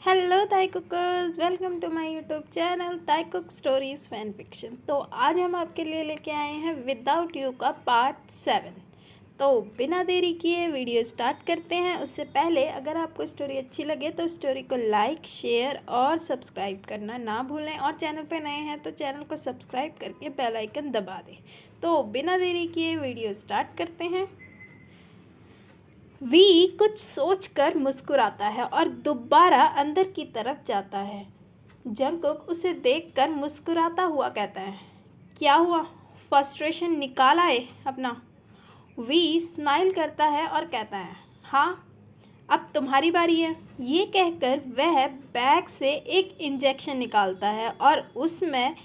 Hello Tae cookers, welcome to my YouTube channel Tae cook stories fan fiction. तो आज हम आपके लिए लेके आए हैं विदाउट यू का पार्ट 7। तो बिना देरी किए वीडियो स्टार्ट करते हैं। उससे पहले अगर आपको स्टोरी अच्छी लगे तो स्टोरी को लाइक, शेयर और सब्सक्राइब करना ना भूलें, और चैनल पे नए हैं तो चैनल को सब्सक्राइब करके बेल आइकन दबा दें। तो बिना देरी किए वीडियो स्टार्ट करते हैं। वी कुछ सोचकर मुस्कुराता है और दोबारा अंदर की तरफ जाता है। जंगकुक उसे देखकर मुस्कुराता हुआ कहता है, क्या हुआ, फ्रस्ट्रेशन निकाल आए अपना। वी स्माइल करता है और कहता है, हाँ अब तुम्हारी बारी है। ये कहकर वह बैग से एक इंजेक्शन निकालता है और उसमें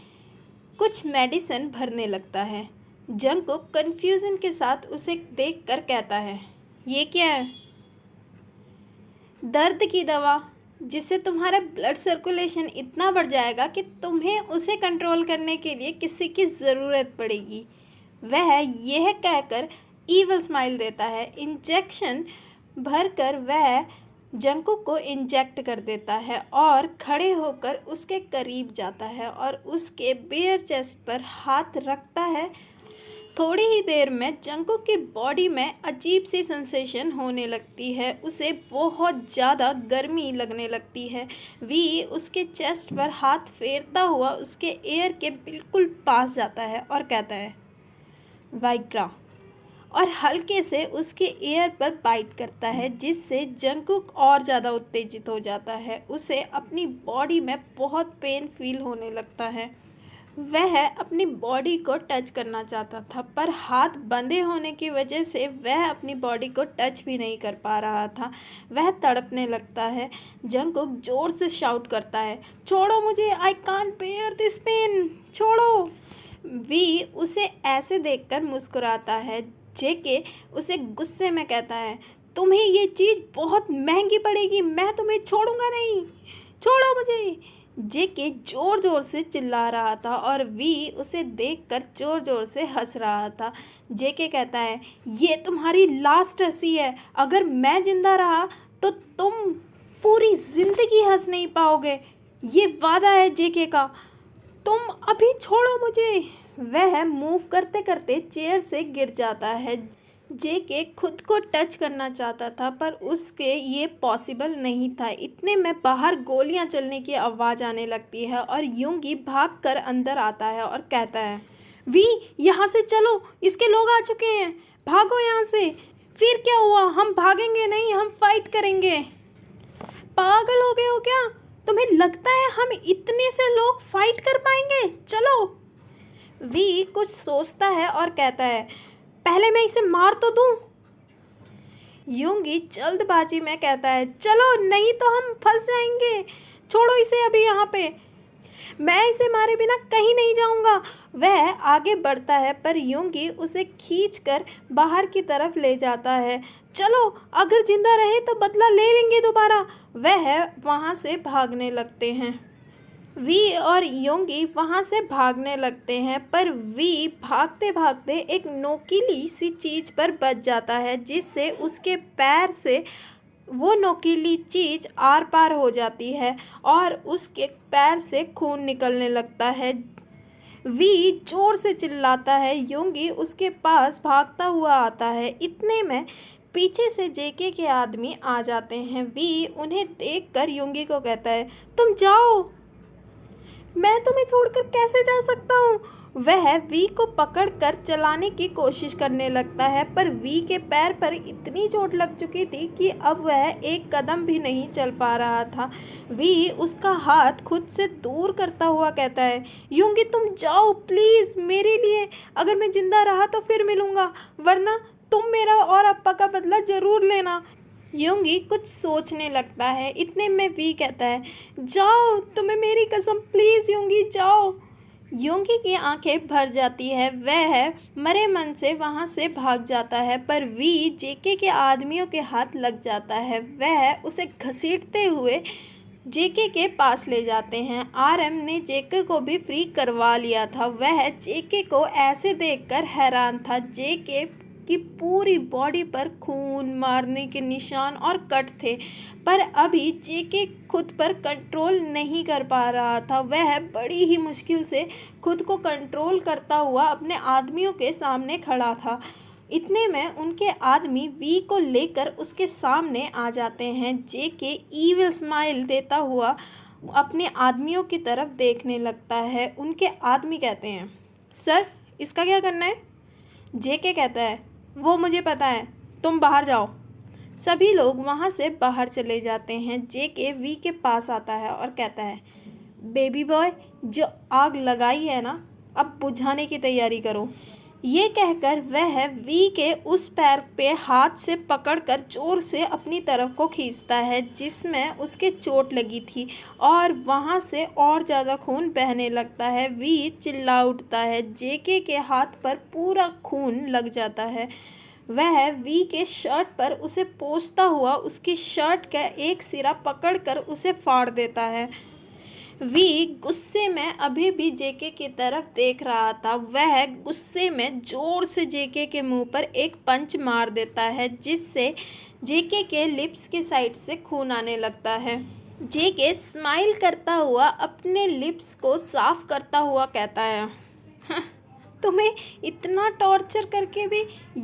कुछ मेडिसिन भरने लगता है। जंगकुक कन्फ्यूजन के साथ उसे देखकर कहता है, ये क्या है? दर्द की दवा, जिससे तुम्हारा ब्लड सर्कुलेशन इतना बढ़ जाएगा कि तुम्हें उसे कंट्रोल करने के लिए किसी की ज़रूरत पड़ेगी। वह यह कहकर ईवल स्माइल देता है। इंजेक्शन भरकर वह जंगकुक को इंजेक्ट कर देता है और खड़े होकर उसके करीब जाता है और उसके बेयर चेस्ट पर हाथ रखता है। थोड़ी ही देर में जंगकुक की बॉडी में अजीब सी सेंसेशन होने लगती है। उसे बहुत ज़्यादा गर्मी लगने लगती है। वी उसके चेस्ट पर हाथ फेरता हुआ उसके एयर के बिल्कुल पास जाता है और कहता है, वाइग्रा, और हल्के से उसके एयर पर बाइट करता है, जिससे जंगकुक और ज़्यादा उत्तेजित हो जाता है। उसे अपनी बॉडी में बहुत पेन फील होने लगता है। वह अपनी बॉडी को टच करना चाहता था, पर हाथ बंधे होने की वजह से वह अपनी बॉडी को टच भी नहीं कर पा रहा था। वह तड़पने लगता है। जंगकुक जोर से शाउट करता है, छोड़ो मुझे, I can't bear this pain, छोड़ो। वी उसे ऐसे देखकर मुस्कुराता है। जेके उसे गुस्से में कहता है, तुम्हें ये चीज़ बहुत महंगी पड़ेगी, मैं तुम्हें छोड़ूंगा नहीं, छोड़ो मुझे। जेके जोर जोर से चिल्ला रहा था और वी उसे देखकर जोर जोर से हंस रहा था। जेके कहता है, ये तुम्हारी लास्ट हंसी है, अगर मैं जिंदा रहा तो तुम पूरी जिंदगी हंस नहीं पाओगे, ये वादा है जेके का, तुम अभी छोड़ो मुझे। वह मूव करते करते चेयर से गिर जाता है। जेके खुद को टच करना चाहता था, पर उसके ये पॉसिबल नहीं था। इतने में बाहर गोलियां चलने की आवाज़ आने लगती है और यूंगी भागकर अंदर आता है और कहता है, वी यहाँ से चलो, इसके लोग आ चुके हैं, भागो यहाँ से। फिर क्या हुआ, हम भागेंगे नहीं, हम फाइट करेंगे। पागल हो गए हो क्या? तुम्हें लगता है हम इतने से लोग फाइट कर पाएंगे? चलो। वी कुछ सोचता है और कहता है, पहले मैं इसे मार तो दूं। यूंगी जल्दबाजी में कहता है, चलो नहीं तो हम फंस जाएंगे, छोड़ो इसे अभी यहाँ पे, मैं इसे मारे बिना कहीं नहीं जाऊंगा। वह आगे बढ़ता है, पर यूंगी उसे खींचकर बाहर की तरफ ले जाता है। चलो, अगर जिंदा रहे तो बदला ले लेंगे दोबारा। वह वहाँ से भागने लगते हैं। वी और योंगी वहाँ से भागने लगते हैं, पर वी भागते भागते एक नोकीली सी चीज़ पर बच जाता है, जिससे उसके पैर से वो नोकीली चीज़ आर पार हो जाती है और उसके पैर से खून निकलने लगता है। वी जोर से चिल्लाता है। योंगी उसके पास भागता हुआ आता है। इतने में पीछे से जेके के आदमी आ जाते हैं। वी उन्हें देखकर योंगी को कहता है, तुम जाओ, मैं तुम्हें छोड़कर कैसे जा सकता हूँ। वह वी को पकड़कर चलाने की कोशिश करने लगता है, पर वी के पैर पर इतनी चोट लग चुकी थी कि अब वह एक कदम भी नहीं चल पा रहा था। वी उसका हाथ खुद से दूर करता हुआ कहता है, यूंगी तुम जाओ प्लीज़ मेरे लिए, अगर मैं जिंदा रहा तो फिर मिलूँगा, वरना तुम मेरा और अप्पा का बदला ज़रूर लेना। यूंगी कुछ सोचने लगता है। इतने में वी कहता है, जाओ, तुम्हें मेरी कसम, प्लीज़ यूंगी जाओ। यूंगी की आंखें भर जाती है। वह मरे मन से वहां से भाग जाता है, पर वी जेके के आदमियों के हाथ लग जाता है। वह उसे घसीटते हुए जेके के पास ले जाते हैं। आरएम ने जेके को भी फ्री करवा लिया था। वह जेके को ऐसे देखकर हैरान था। जेके की पूरी बॉडी पर खून, मारने के निशान और कट थे, पर अभी जेके खुद पर कंट्रोल नहीं कर पा रहा था। वह बड़ी ही मुश्किल से खुद को कंट्रोल करता हुआ अपने आदमियों के सामने खड़ा था। इतने में उनके आदमी वी को लेकर उसके सामने आ जाते हैं। जेके ईविल स्माइल देता हुआ अपने आदमियों की तरफ देखने लगता है। उनके आदमी कहते हैं, सर इसका क्या करना है? जेके कहता है, वो मुझे पता है, तुम बाहर जाओ। सभी लोग वहाँ से बाहर चले जाते हैं। जेके वी के पास आता है और कहता है, बेबी बॉय, जो आग लगाई है ना, अब बुझाने की तैयारी करो। ये कहकर वह वी के उस पैर पे हाथ से पकड़कर जोर से अपनी तरफ को खींचता है जिसमें उसके चोट लगी थी, और वहाँ से और ज़्यादा खून बहने लगता है। वी चिल्ला उठता है। जेके के हाथ पर पूरा खून लग जाता है। वह वी के शर्ट पर उसे पोंछता हुआ उसकी शर्ट का एक सिरा पकड़कर उसे फाड़ देता है। वी गुस्से में अभी भी जेके की तरफ देख रहा था। वह गुस्से में जोर से जेके के मुंह पर एक पंच मार देता है जिससे जेके के लिप्स के साइड से खून आने लगता है। जेके स्माइल करता हुआ अपने लिप्स को साफ करता हुआ कहता है, तुम्हें इतना टॉर्चर करके भी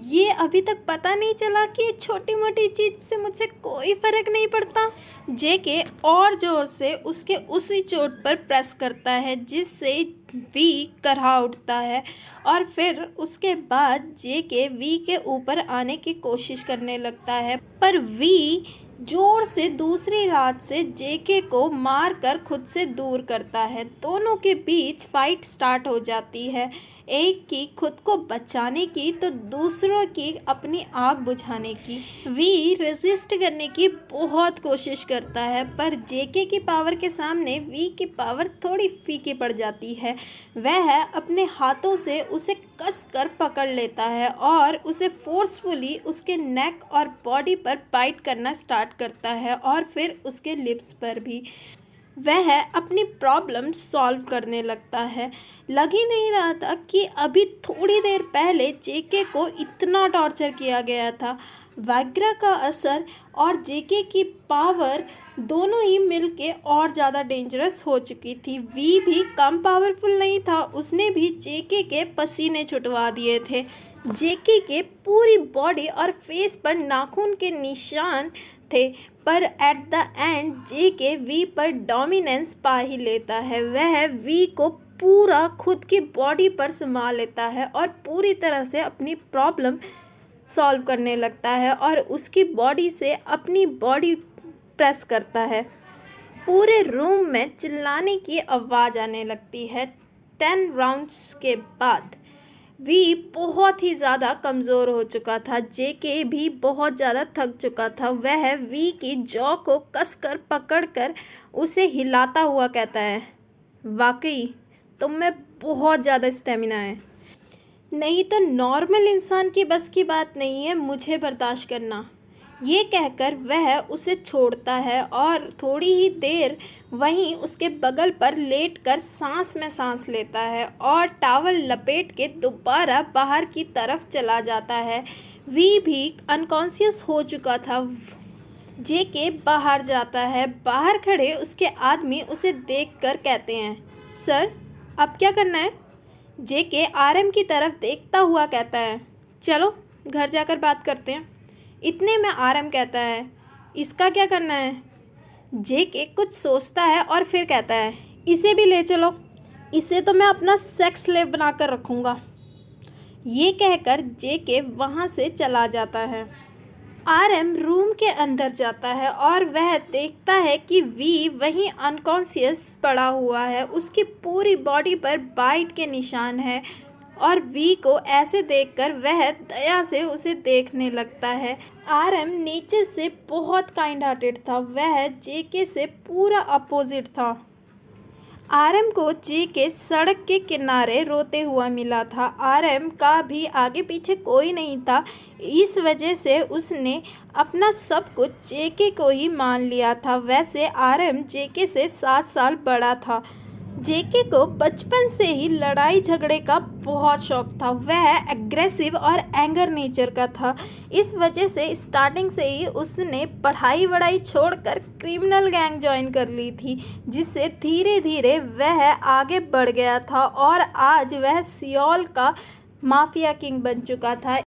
ये अभी तक पता नहीं चला कि छोटी मोटी चीज़ से मुझे कोई फ़र्क नहीं पड़ता। जेके और ज़ोर से उसके उसी चोट पर प्रेस करता है जिससे वी करहा उठता है, और फिर उसके बाद जेके वी के ऊपर आने की कोशिश करने लगता है, पर वी जोर से दूसरी रात से जेके को मारकर खुद से दूर करता है। दोनों के बीच फाइट स्टार्ट हो जाती है, एक की खुद को बचाने की तो दूसरों की अपनी आग बुझाने की। वी रेजिस्ट करने की बहुत कोशिश करता है, पर जेके की पावर के सामने वी की पावर थोड़ी फीकी पड़ जाती है। वह अपने हाथों से उसे कसकर पकड़ लेता है और उसे फोर्सफुली उसके नेक और बॉडी पर बाइट करना स्टार्ट करता है, और फिर उसके लिप्स पर भी। वह अपनी प्रॉब्लम सॉल्व करने लगता है। लग ही नहीं रहा था कि अभी थोड़ी देर पहले जेके को इतना टॉर्चर किया गया था। वाइग्रा का असर और जेके की पावर दोनों ही मिलके और ज़्यादा डेंजरस हो चुकी थी। वी भी कम पावरफुल नहीं था, उसने भी जेके के पसीने छुटवा दिए थे। जेके के पूरी बॉडी और फेस पर नाखून के निशान थे, पर at the end JK V पर डोमिनेंस पा ही लेता है। वह वी को पूरा खुद की बॉडी पर संभाल लेता है और पूरी तरह से अपनी प्रॉब्लम सॉल्व करने लगता है और उसकी बॉडी से अपनी बॉडी प्रेस करता है। पूरे रूम में चिल्लाने की आवाज़ आने लगती है। 10 राउंड्स के बाद वी बहुत ही ज़्यादा कमज़ोर हो चुका था। जेके भी बहुत ज़्यादा थक चुका था। वह वी की जॉ को कसकर पकड़कर उसे हिलाता हुआ कहता है, वाकई तुम में बहुत ज़्यादा स्टेमिना है, नहीं तो नॉर्मल इंसान की बस की बात नहीं है मुझे बर्दाश्त करना। ये कहकर वह उसे छोड़ता है और थोड़ी ही देर वहीं उसके बगल पर लेटकर सांस में सांस लेता है और टॉवल लपेट के दोबारा बाहर की तरफ चला जाता है। वी भी अनकॉन्शियस हो चुका था। जेके बाहर जाता है। बाहर खड़े उसके आदमी उसे देखकर कहते हैं, सर अब क्या करना है? जेके आरएम की तरफ देखता हुआ कहता है, चलो घर जाकर बात करते हैं। इतने में आरएम कहता है, इसका क्या करना है? जेके कुछ सोचता है और फिर कहता है, इसे भी ले चलो, इसे तो मैं अपना सेक्स स्लेव बनाकर रखूँगा। ये कहकर जेके वहाँ से चला जाता है। आरएम रूम के अंदर जाता है और वह देखता है कि वी वहीं अनकॉन्शियस पड़ा हुआ है। उसकी पूरी बॉडी पर बाइट के निशान है और वी को ऐसे देखकर वह दया से उसे देखने लगता है। आरएम नेचर से बहुत काइंड हार्टेड था। वह जेके से पूरा अपोजिट था। आरएम को जेके सड़क के किनारे रोते हुआ मिला था। आरएम का भी आगे पीछे कोई नहीं था, इस वजह से उसने अपना सब कुछ जेके को ही मान लिया था। वैसे आरएम जेके से 7 साल बड़ा था। जेके को बचपन से ही लड़ाई झगड़े का बहुत शौक था। वह एग्रेसिव और एंगर नेचर का था। इस वजह से स्टार्टिंग से ही उसने पढ़ाई वढ़ाई छोड़कर क्रिमिनल गैंग ज्वाइन कर ली थी, जिससे धीरे धीरे वह आगे बढ़ गया था और आज वह सियोल का माफिया किंग बन चुका था।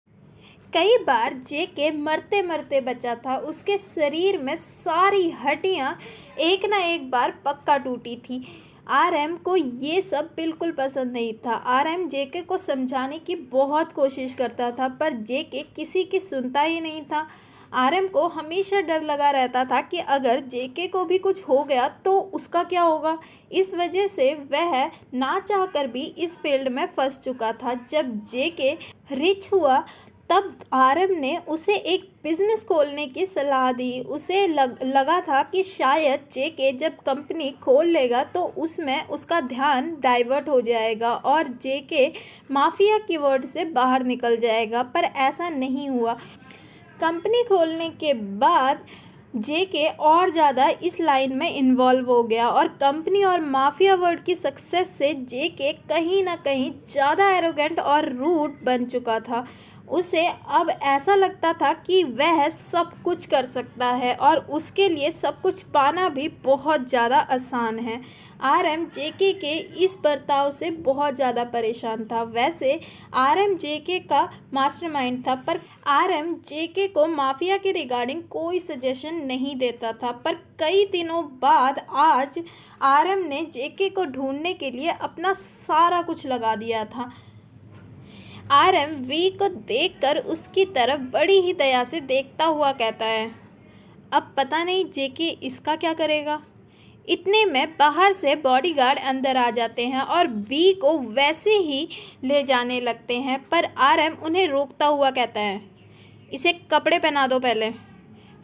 कई बार जेके मरते मरते बचा था। उसके शरीर में सारी हड्डियां एक ना एक बार पक्का टूटी थी। आरएम को ये सब बिल्कुल पसंद नहीं था। आरएम जेके को समझाने की बहुत कोशिश करता था, पर जेके किसी की सुनता ही नहीं था। आरएम को हमेशा डर लगा रहता था कि अगर जेके को भी कुछ हो गया तो उसका क्या होगा। इस वजह से वह ना चाहकर भी इस फील्ड में फंस चुका था। जब जेके रिच हुआ तब आरएम ने उसे एक बिजनेस खोलने की सलाह दी। उसे लगा था कि शायद जेके जब कंपनी खोल लेगा तो उसमें उसका ध्यान डाइवर्ट हो जाएगा और जेके माफिया की वर्ड से बाहर निकल जाएगा, पर ऐसा नहीं हुआ। कंपनी खोलने के बाद जेके और ज़्यादा इस लाइन में इन्वॉल्व हो गया और कंपनी और माफिया वर्ल्ड की सक्सेस से जेके कहीं ना कहीं ज़्यादा एरोगेंट और रूड बन चुका था। उसे अब ऐसा लगता था कि वह सब कुछ कर सकता है और उसके लिए सब कुछ पाना भी बहुत ज़्यादा आसान है। आरएम जेके के इस बर्ताव से बहुत ज़्यादा परेशान था। वैसे आरएम जेके का मास्टरमाइंड था, पर आरएम जेके को माफिया के रिगार्डिंग कोई सजेशन नहीं देता था। पर कई दिनों बाद आज आरएम ने जेके को ढूंढने के लिए अपना सारा कुछ लगा दिया था। आरएम वी को देखकर उसकी तरफ बड़ी ही दया से देखता हुआ कहता है, अब पता नहीं जेके इसका क्या करेगा। इतने में बाहर से बॉडीगार्ड अंदर आ जाते हैं और वी को वैसे ही ले जाने लगते हैं, पर आरएम उन्हें रोकता हुआ कहता है, इसे कपड़े पहना दो पहले।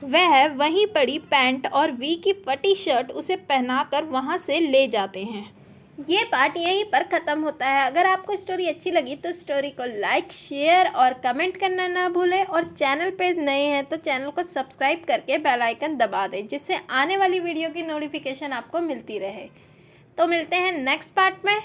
वह वहीं पड़ी पैंट और वी की फटी शर्ट उसे पहनाकर वहां से ले जाते हैं। ये पार्ट यहीं पर ख़त्म होता है। अगर आपको स्टोरी अच्छी लगी तो स्टोरी को लाइक, शेयर और कमेंट करना ना भूलें और चैनल पे नए हैं तो चैनल को सब्सक्राइब करके बेल आइकन दबा दें, जिससे आने वाली वीडियो की नोटिफिकेशन आपको मिलती रहे। तो मिलते हैं नेक्स्ट पार्ट में।